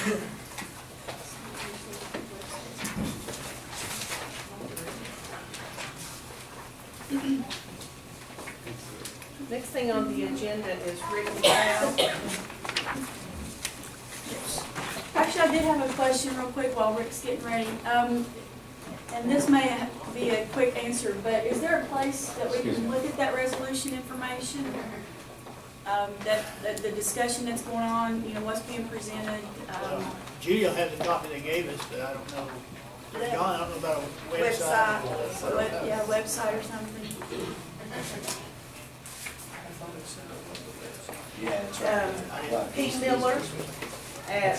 Next thing on the agenda is Rick Brown. Actually, I did have a question real quick while Rick's getting ready. And this may be a quick answer, but is there a place that we can look at that resolution information? That the discussion that's going on, you know, what's being presented? Judy will have the copy they gave us, but I don't know. John, I don't know about a website. Yeah, website or something. Yeah, that's right. Pete Miller at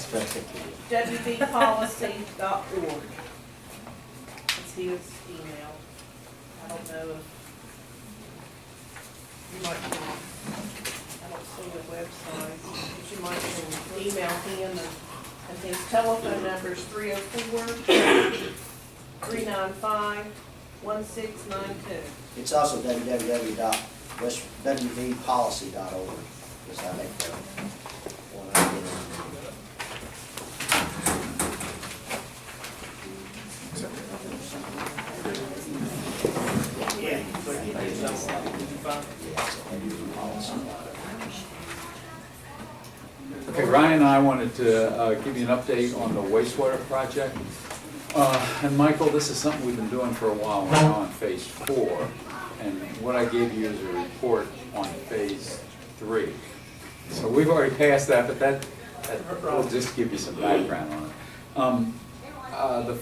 wbpolicy.org. That's his email. I don't know if you might, I don't see the website, but you might can email him, and his telephone number is 304-395-1692. It's also www.wbpolicy.org. Is how they go. When I get Yeah, but you need something. Okay, Ryan and I wanted to give you an update on the wastewater project. And Michael, this is something we've been doing for a while. We're now on phase 4. And what I gave you is a report on phase 3. So we've already passed that, but that will just give you some background on it. The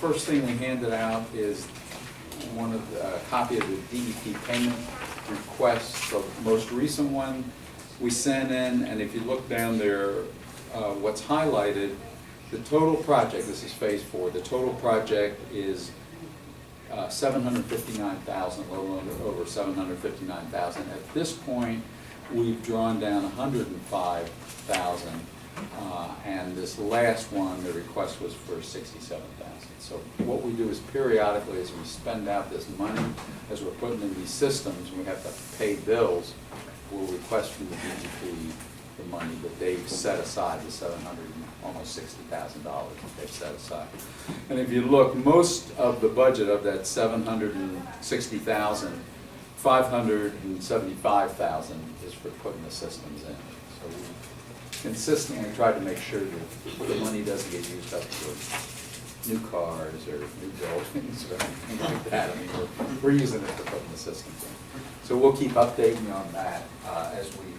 first thing we handed out is a copy of the DEP payment request, the most recent one we sent in, and if you look down there, what's highlighted, the total project, this is phase 4, the total project is $759,000, a little over $759,000. At this point, we've drawn down $105,000, and this last one, the request was for $67,000. So what we do is periodically, as we spend out this money, as we're putting in these systems, we have to pay bills, we'll request from the DEP the money that they've set aside, the almost $60,000 that they've set aside. And if you look, most of the budget of that $760,000, $575,000 is for putting the systems in. So we consistently try to make sure that the money doesn't get used up for new cars or new buildings or anything like that. I mean, we're using it for putting the systems in. So we'll keep updating you on that as we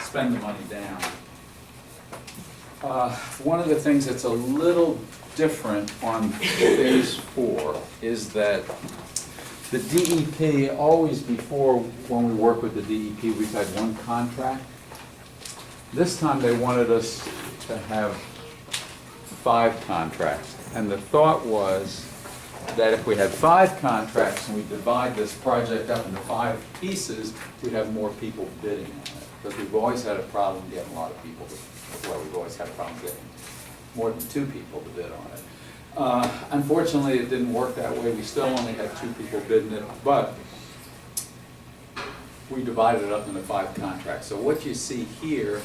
spend the money down. One of the things that's a little different on phase 4 is that the DEP, always before when we work with the DEP, we've had one contract. This time they wanted us to have 5 contracts. And the thought was that if we had 5 contracts and we divide this project up into 5 pieces, we'd have more people bidding on it. Because we've always had a problem getting a lot of people, we've always had a problem getting more than 2 people to bid on it. Unfortunately, it didn't work that way. We still only had 2 people bidding it, but we divided it up into 5 contracts. So what you see here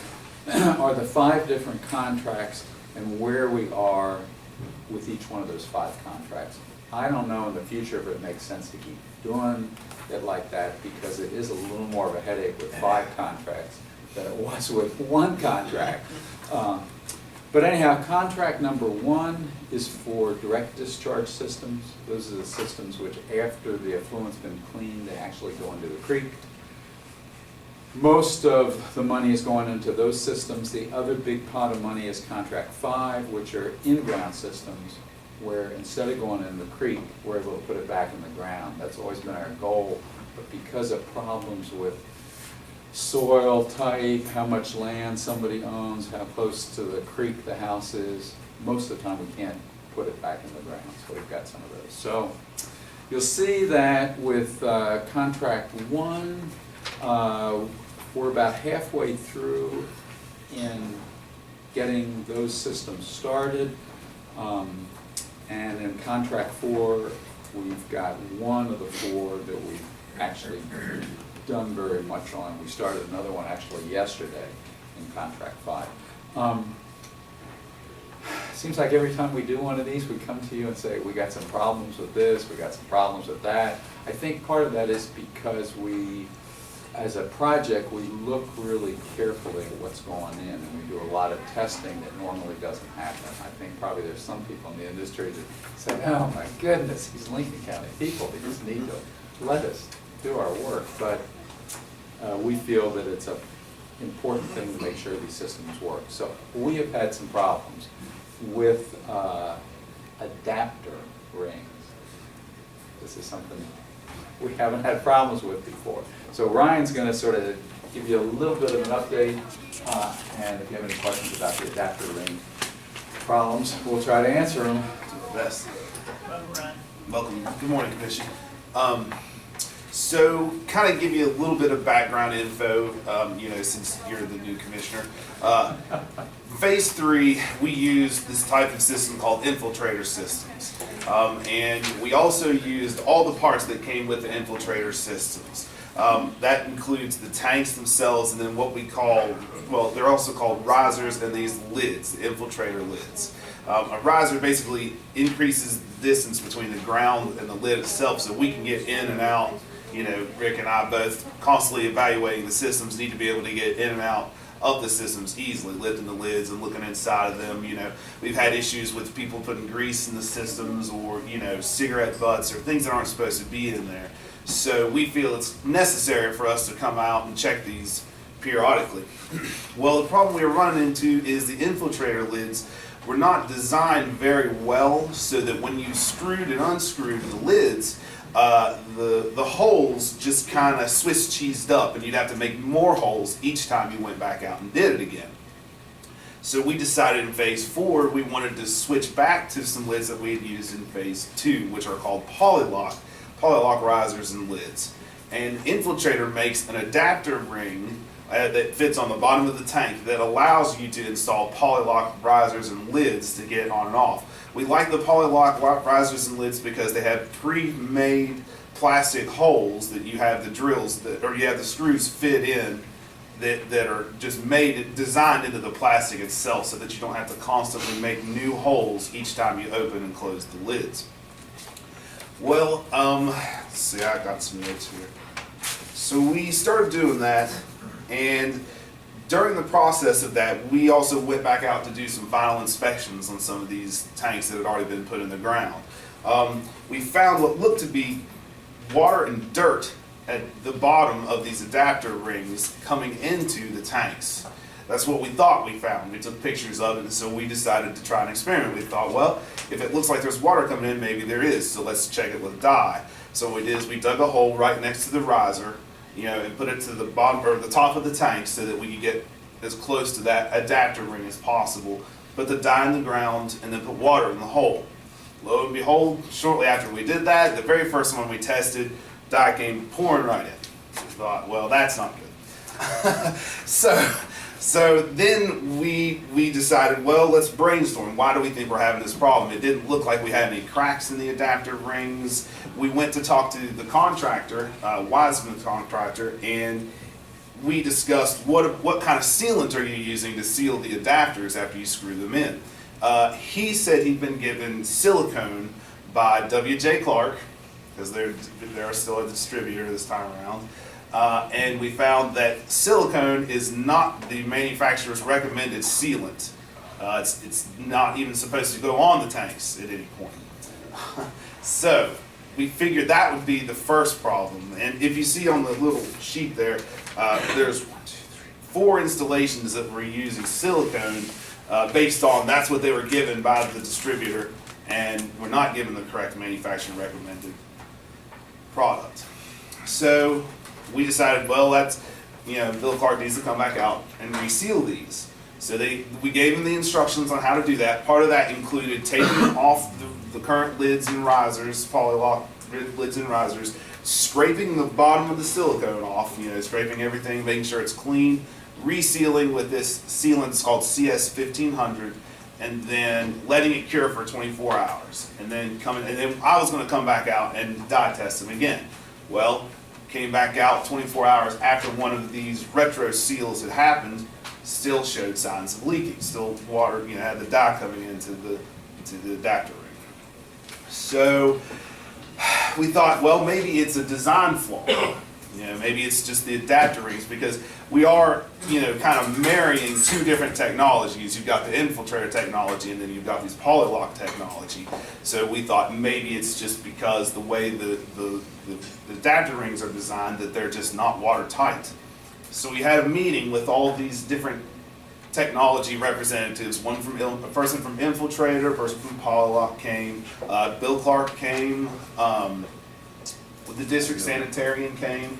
are the 5 different contracts and where we are with each one of those 5 contracts. I don't know in the future if it makes sense to keep doing it like that, because it is a little more of a headache with 5 contracts than it was with 1 contract. But anyhow, contract number 1 is for direct discharge systems. Those are the systems which, after the effluent's been cleaned, they actually go into the creek. Most of the money is going into those systems. The other big pot of money is contract 5, which are in-ground systems, where instead of going in the creek, we're able to put it back in the ground. That's always been our goal, but because of problems with soil type, how much land somebody owns, how close to the creek the house is, most of the time we can't put it back in the ground, so we've got some of those. So you'll see that with contract 1, we're about halfway through in getting those systems started. And in contract 4, we've got 1 of the 4 that we've actually done very much on. We started another one actually yesterday in contract 5. it seems like every time we do one of these, we come to you and say, we got some problems with this, we got some problems with that. I think part of that is because we, as a project, we look really carefully at what's going in, and we do a lot of testing that normally doesn't happen. I think probably there's some people in the industry that say, oh my goodness, these Lincoln County people, they just need to let us do our work. But we feel that it's an important thing to make sure these systems work. So we have had some problems with adapter rings. This is something we haven't had problems with before. So Ryan's going to sort of give you a little bit of an update, and if you have any questions about the adapter ring problems, we'll try to answer them. Do our best. Ryan. Welcome. Good morning, Commission. So, kind of give you a little bit of background info, since you're the new commissioner. Phase 3, we use this type of system called infiltrator systems. And we also used all the parts that came with the infiltrator systems. That includes the tanks themselves, and then what we call, well, they're also called risers, and these lids, the infiltrator lids. A riser basically increases the distance between the ground and the lid itself, so we can get in and out. Rick and I both constantly evaluating the systems, need to be able to get in and out of the systems easily, lifting the lids and looking inside of them. We've had issues with people putting grease in the systems, or cigarette butts or things that aren't supposed to be in there. So we feel it's necessary for us to come out and check these periodically. Well, the problem we were running into is the infiltrator lids were not designed very well, so that when you screwed and unscrewed the lids, the holes just kind of Swiss cheesed up, and you'd have to make more holes each time you went back out and did it again. So we decided in phase 4 we wanted to switch back to some lids that we had used in phase 2, which are called polylock risers and lids. And Infiltrator makes an adapter ring that fits on the bottom of the tank that allows you to install polylock risers and lids to get on and off. We like the polylock risers and lids because they have pre-made plastic holes that you have the drills or you have the screws fit in that are just designed into the plastic itself, so that you don't have to constantly make new holes each time you open and close the lids. Well, let's see, I got some notes here. So we started doing that, and during the process of that, we also went back out to do some final inspections on some of these tanks that had already been put in the ground. We found what looked to be water and dirt at the bottom of these adapter rings coming into the tanks. That's what we thought we found. We took pictures of it, and so we decided to try an experiment. We thought, well, if it looks like there's water coming in, maybe there is, so let's check it with dye. So what we did is we dug a hole right next to the riser, and put it to the bottom or the top of the tank so that we could get as close to that adapter ring as possible. Put the dye in the ground and then put water in the hole. Lo and behold, shortly after we did that, the very first one we tested, dye came pouring right in. We thought, well, that's not good. So then we decided, well, let's brainstorm. Why do we think we're having this problem? It didn't look like we had any cracks in the adapter rings. We went to talk to the contractor, Wiseman contractor, and we discussed what kind of sealant are you using to seal the adapters after you screw them in. He said he'd been given silicone by W.J. Clark, because they're still a distributor this time around. And we found that silicone is not the manufacturer's recommended sealant. It's not even supposed to go on the tanks at any point. So we figured that would be the first problem. And if you see on the little sheet there, there's 4 installations that were using silicone based on that's what they were given by the distributor, and were not given the correct manufacturer recommended product. So we decided, well, Bill Clark needs to come back out and reseal these. So we gave him the instructions on how to do that. Part of that included taking off the current lids and risers, polylock lids and risers, scraping the bottom of the silicone off, scraping everything, making sure it's clean, resealing with this sealant. It's called CS 1500, and then letting it cure for 24 hours. And then I was going to come back out and dye test them again. Well, came back out 24 hours after one of these retro seals had happened, still showed signs of leaking, still water, had the dye coming into the adapter ring. So we thought, well, maybe it's a design flaw. Maybe it's just the adapter rings, because we are, kind of marrying two different technologies. You've got the infiltrator technology, and then you've got these polylock technology. So we thought maybe it's just because the way the adapter rings are designed that they're just not watertight. So we had a meeting with all these different technology representatives. A person from Infiltrator, a person from Polylock came, Bill Clark came, the district sanitarian came,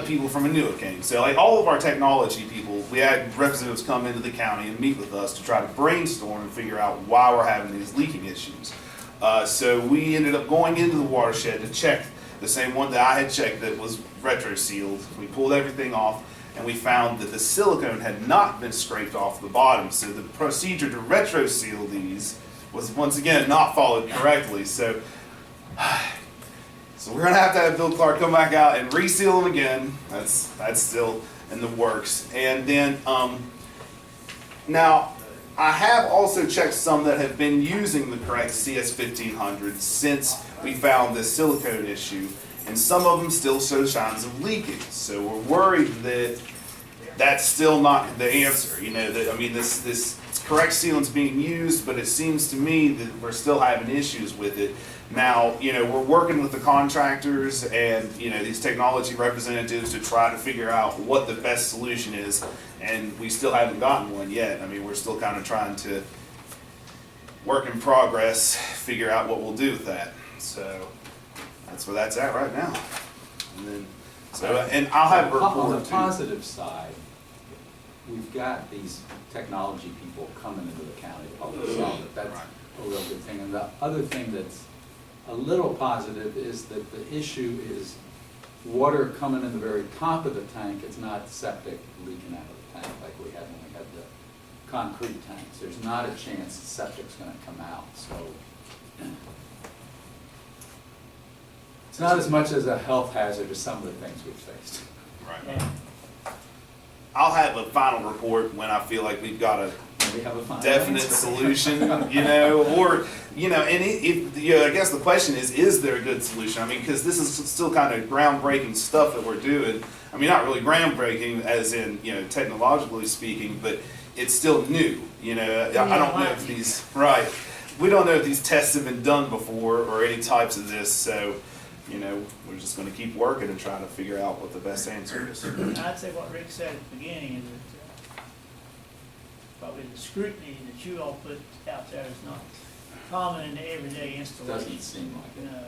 people from Anua came. So like all of our technology people, we had representatives come into the county and meet with us to try to brainstorm and figure out why we're having these leaking issues. So we ended up going into the watershed to check the same one that I had checked that was retro sealed. We pulled everything off, and we found that the silicone had not been scraped off the bottom. So the procedure to retro seal these was once again not followed correctly. So we're gonna have to have Bill Clark come back out and reseal them again. That's still in the works. And then now I have also checked some that have been using the correct CS1500 since we found this silicone issue, and some of them still show signs of leaking. So we're worried that that's still not the answer. This correct sealant's being used, but it seems to me that we're still having issues with it. Now, we're working with the contractors and, these technology representatives to try to figure out what the best solution is, and we still haven't gotten one yet. We're still kind of trying to work in progress, figure out what we'll do with that. So that's where that's at right now. And I'll have a report On the too. positive side, we've got these technology people coming into the county to help us solve it. That's a real good thing. And the other thing that's a little positive is that the issue is water coming in the very top of the tank. It's not septic leaking out of the tank like we had when we had the concrete tanks. There's not a chance septic's going to come out. So it's not as much as a health hazard as some of the things we've faced. Right. I'll have a final report when I feel like we've got a We have a final definite answer. solution, or and I guess the question is there a good solution? Because this is still kind of groundbreaking stuff that we're doing. Not really groundbreaking as in, technologically speaking, but it's still new. I don't know if we don't know if these tests have been done before or any types of this, so, we're just gonna keep working and trying to figure out what the best answer is. I'd say what Rick said at the beginning is that probably the scrutiny that you all put out there is not common in the everyday installation. Doesn't seem like it. No.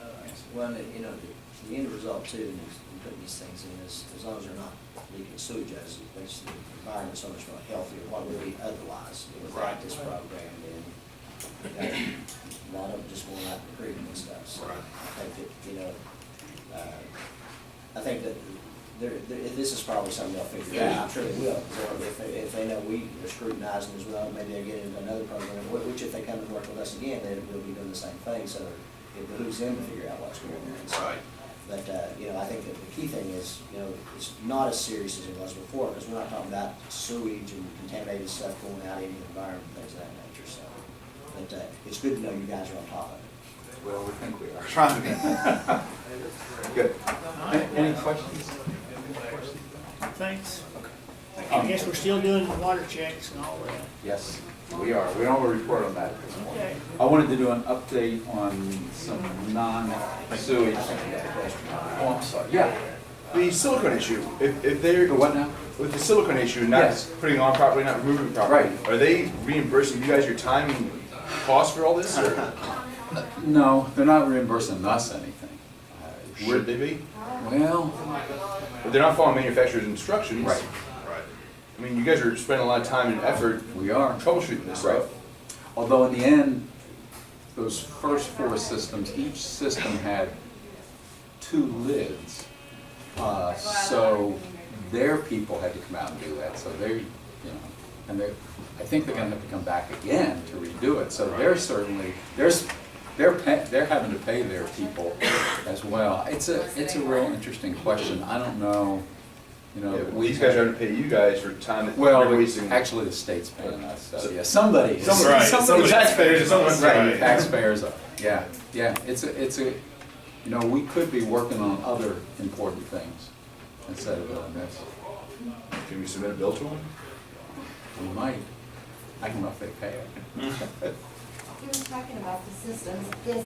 Well, the end result too, is in putting these things in, is as long as they're not leaking sewage, as it makes the environment so much more healthier, what would be otherwise without this program, and a lot of them just going out in the creek and stuff. So Right. I think that this is probably something they'll figure out. I'm sure they will. Or if they know we are scrutinizing as well, maybe they'll get into another program, which if they come and work with us again, then we'll be doing the same thing. So it behooves them to figure out what's going on. So, Right. but, I think that the key thing is, it's not as serious as it was before, because we're not talking about sewage and contaminated stuff going out into the environment, things of that nature. So, but it's good to know you guys are on top of it. Well, we think we are. Trying to be. Good. Any questions? Thanks. I guess we're still doing the water checks and all that. Yes, we are. We don't have a report on that at this point. Okay. I wanted to do an update on some non-sewage. Oh, I'm sorry. Yeah. The silicone issue, if they're, The what now? with the silicone issue, not Yes. putting it on properly, not removing it properly, Right. are they reimbursing you guys your time and cost for all this, or No, they're not reimbursing us anything. should they be? Well, If they're not following manufacturer's instructions. right, You guys are spending a lot of time and effort we are. troubleshooting this Right. stuff. Although in the end, those first 4 systems, each system had 2 lids. So their people had to come out and do that, so and I think they're gonna have to come back again to redo it, so they're certainly, they're having to pay their people as well. It's a real interesting question. I don't know, You know, Yeah, these guys are gonna pay you guys for time that Well, you're wasting. actually, the state's paying us, so, yeah, somebody is. Somebody- Right, somebody- taxpayers, someone- Right, Right. taxpayers are, yeah, yeah, it's a, you know, we could be working on other important things instead of doing this. Can we submit a bill to them? We might, I don't know if they pay it. He was talking about the systems,